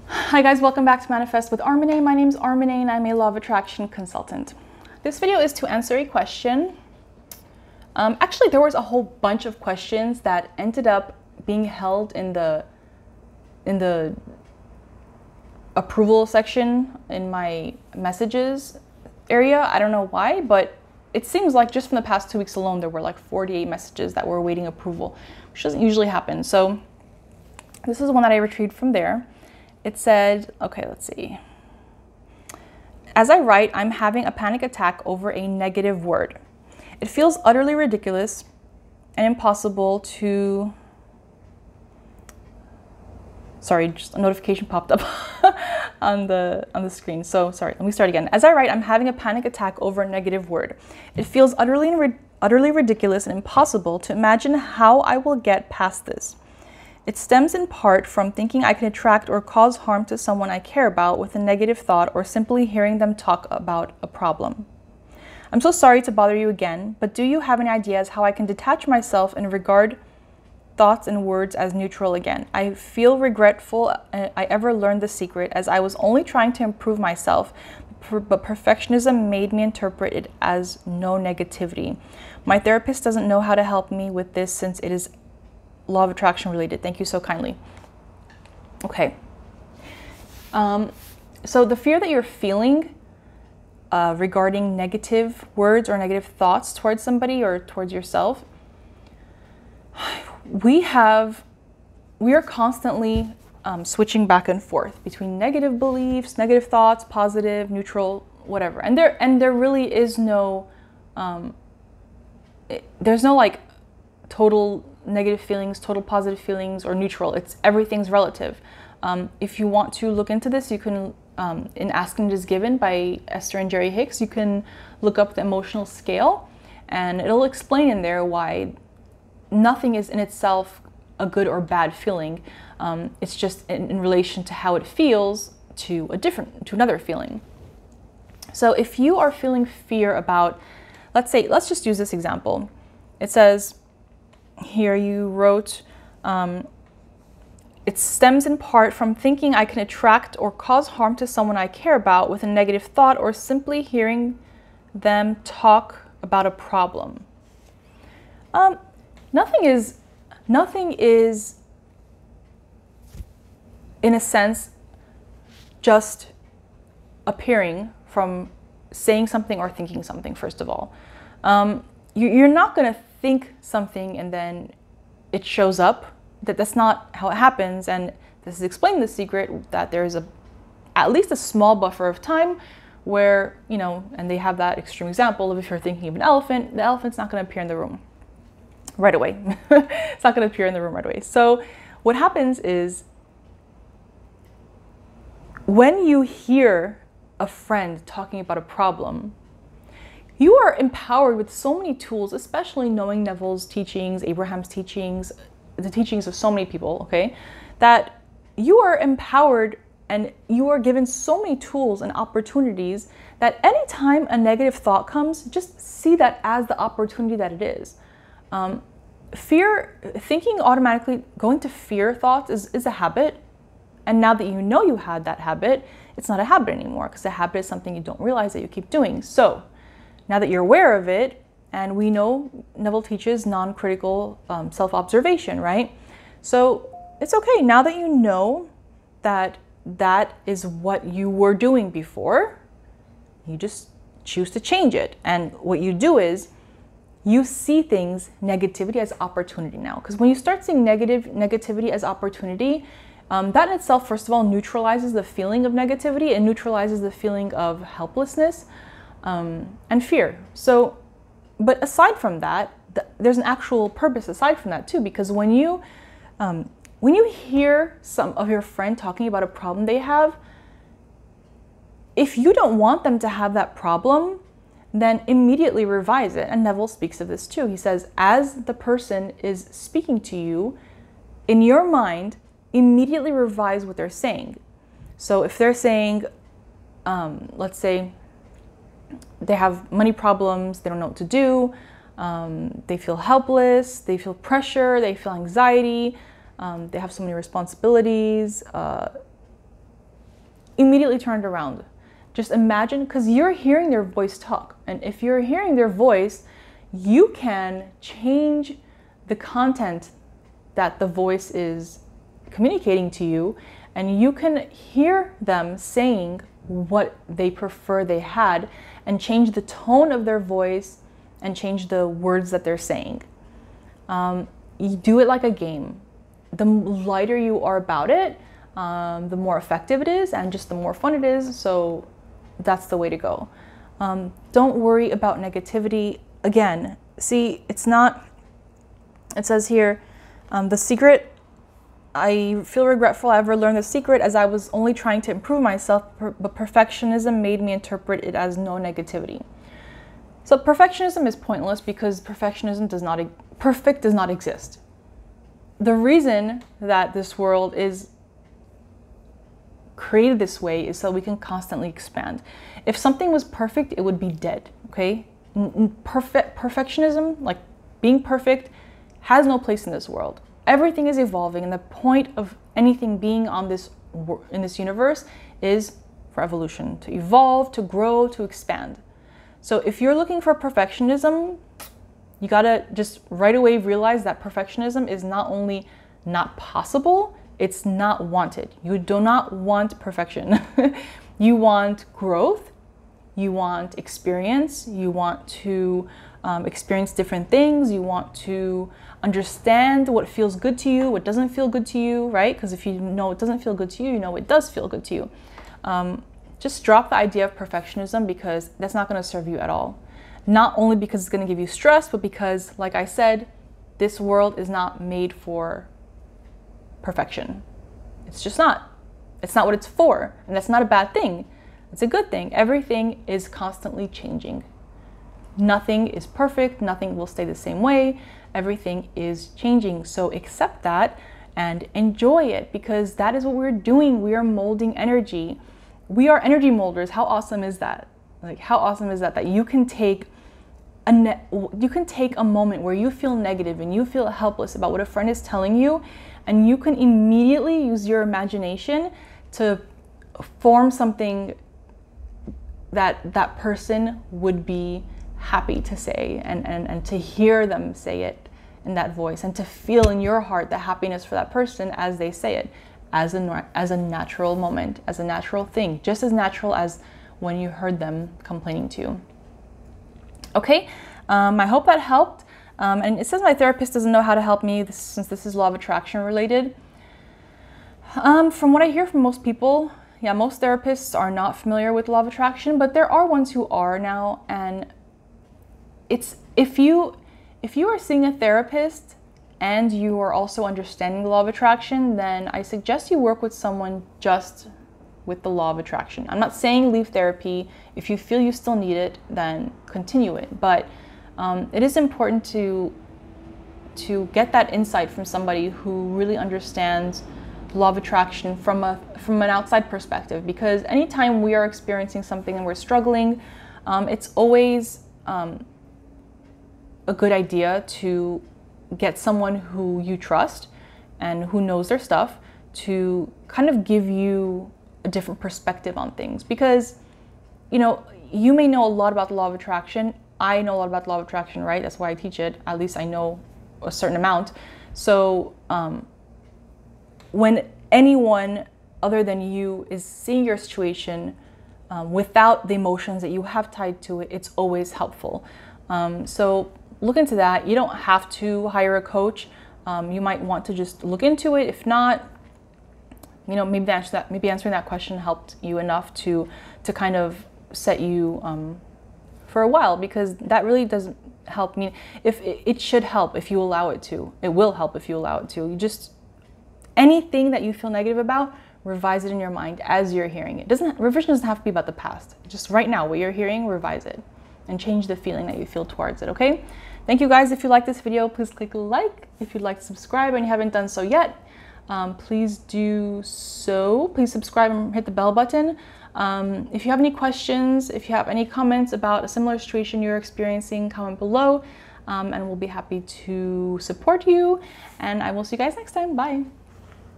Hi guys, welcome back to Manifest with Armine. My name is Armine and I'm a law of attraction consultant. This video is to answer a question. Actually, there was a whole bunch of questions that ended up being held in the approval section in my messages area. I don't know why, but it seems like just from the past 2 weeks alone, there were like 48 messages that were awaiting approval, which doesn't usually happen. So this is one that I retrieved from there. It said, okay, let's see. As I write, I'm having a panic attack over a negative word. It feels utterly ridiculous and impossible to... Sorry, just a notification popped up on the screen. So sorry, let me start again. As I write, I'm having a panic attack over a negative word. It feels utterly ridiculous and impossible to imagine how I will get past this. It stems in part from thinking I can attract or cause harm to someone I care about with a negative thought or simply hearing them talk about a problem. I'm so sorry to bother you again, but do you have any ideas how I can detach myself and regard thoughts and words as neutral again? I feel regretful I ever learned the secret, as I was only trying to improve myself, but perfectionism made me interpret it as no negativity. My therapist doesn't know how to help me with this since it is law of attraction related. Thank you so kindly. Okay. So the fear that you're feeling regarding negative words or negative thoughts towards somebody or towards yourself, we are constantly switching back and forth between negative beliefs, negative thoughts, positive, neutral, whatever. And there really is no, there's no like total negative feelings, total positive feelings, or neutral. Everything's relative. If you want to look into this, you can, in Asking It Is Given by Esther and Jerry Hicks, you can look up the emotional scale, and it'll explain in there why nothing is in itself a good or bad feeling. It's just in relation to how it feels to another feeling. So if you are feeling fear about, let's just use this example. It says, here you wrote, it stems in part from thinking I can attract or cause harm to someone I care about with a negative thought or simply hearing them talk about a problem. Nothing is, in a sense, just appearing from saying something or thinking something, first of all. You're not going to think something and then it shows up. That's not how it happens, and this is explaining the secret that there is at least a small buffer of time where, you know, and they have that extreme example of if you're thinking of an elephant, the elephant's not going to appear in the room right away. It's not going to appear in the room right away. So what happens is when you hear a friend talking about a problem, you are empowered with so many tools, especially knowing Neville's teachings, Abraham's teachings, the teachings of so many people, okay, that you are empowered and you are given so many tools and opportunities that anytime a negative thought comes, just see that as the opportunity that it is. Thinking automatically, going to fear thoughts is a habit. And now that you know you had that habit, it's not a habit anymore, because a habit is something you don't realize that you keep doing. So now that you're aware of it, and we know Neville teaches non-critical self-observation, right? So it's okay. Now that you know that that is what you were doing before, you just choose to change it. And what you do is you see things, negativity, as opportunity now. Because when you start seeing negativity as opportunity, that in itself, first of all, neutralizes the feeling of negativity and neutralizes the feeling of helplessness and fear. So, but aside from that, there's an actual purpose aside from that too, because when you hear some of your friend talking about a problem they have, if you don't want them to have that problem, then immediately revise it. And Neville speaks of this too. He says, as the person is speaking to you, in your mind, immediately revise what they're saying. So if they're saying, let's say, they have money problems, they don't know what to do, they feel helpless, they feel pressure, they feel anxiety, they have so many responsibilities, immediately turn it around. Just imagine, because you're hearing their voice talk. And if you're hearing their voice, you can change the content that the voice is communicating to you, and you can hear them saying what they prefer they had, and change the tone of their voice and change the words that they're saying. You do it like a game. The lighter you are about it, the more effective it is, and just the more fun it is. So that's the way to go. Don't worry about negativity. Again, see, it's not, it says here, the secret, I feel regretful I ever learned the secret, as I was only trying to improve myself, but perfectionism made me interpret it as no negativity. So perfectionism is pointless because perfectionism does not exist. The reason that this world is created this way is so we can constantly expand. If something was perfect, it would be dead, okay? Perfectionism, like being perfect, has no place in this world. Everything is evolving, and the point of anything being on in this universe is for evolution, to evolve, to grow, to expand. So if you're looking for perfectionism, you gotta just right away realize that perfectionism is not only not possible, it's not wanted. You do not want perfection. You want growth, you want experience, you want to experience different things, you want to understand what feels good to you, what doesn't feel good to you, right? Because if you know it doesn't feel good to you, you know it does feel good to you. Just drop the idea of perfectionism, because that's not going to serve you at all. Not only because it's going to give you stress, but because, like I said, this world is not made for perfection. It's just not. It's not what it's for. And that's not a bad thing. It's a good thing. Everything is constantly changing. Nothing is perfect. Nothing will stay the same way. Everything is changing. So accept that and enjoy it, because that is what we're doing. We are molding energy. We are energy molders. How awesome is that? Like, how awesome is that? That you can take a moment where you feel negative and you feel helpless about what a friend is telling you, and you can immediately use your imagination to form something that that person would be happy to say, and to hear them say it in that voice, and to feel in your heart the happiness for that person as they say it, as a natural moment, as a natural thing, just as natural as when you heard them complaining to you. Okay, I hope that helped. And it says my therapist doesn't know how to help me since this is law of attraction related. From what I hear from most people, yeah, most therapists are not familiar with law of attraction, but there are ones who are now. And it's if you are seeing a therapist and you are also understanding the law of attraction, then I suggest you work with someone just with the law of attraction. I'm not saying leave therapy. If you feel you still need it, then continue it. But it is important to get that insight from somebody who really understands law of attraction from an outside perspective, because anytime we are experiencing something and we're struggling, it's always a good idea to get someone who you trust and who knows their stuff to kind of give you a different perspective on things. Because, you know, you may know a lot about the law of attraction. I know a lot about the law of attraction, right? That's why I teach it. At least I know a certain amount. So when anyone other than you is seeing your situation without the emotions that you have tied to it, it's always helpful. So look into that. You don't have to hire a coach. You might want to just look into it. If not, you know, maybe answering that question helped you enough to kind of set you for a while, because that really doesn't help me. If it should help if you allow it to. It will help if you allow it to. You just, anything that you feel negative about, revise it in your mind as you're hearing it. Revision doesn't have to be about the past. Just right now, what you're hearing, revise it and change the feeling that you feel towards it, okay? Thank you guys. If you like this video, please click like. If you'd like to subscribe and you haven't done so yet, please do so. Please subscribe and hit the bell button. If you have any questions, if you have any comments about a similar situation you're experiencing, comment below, and we'll be happy to support you. And I will see you guys next time. Bye.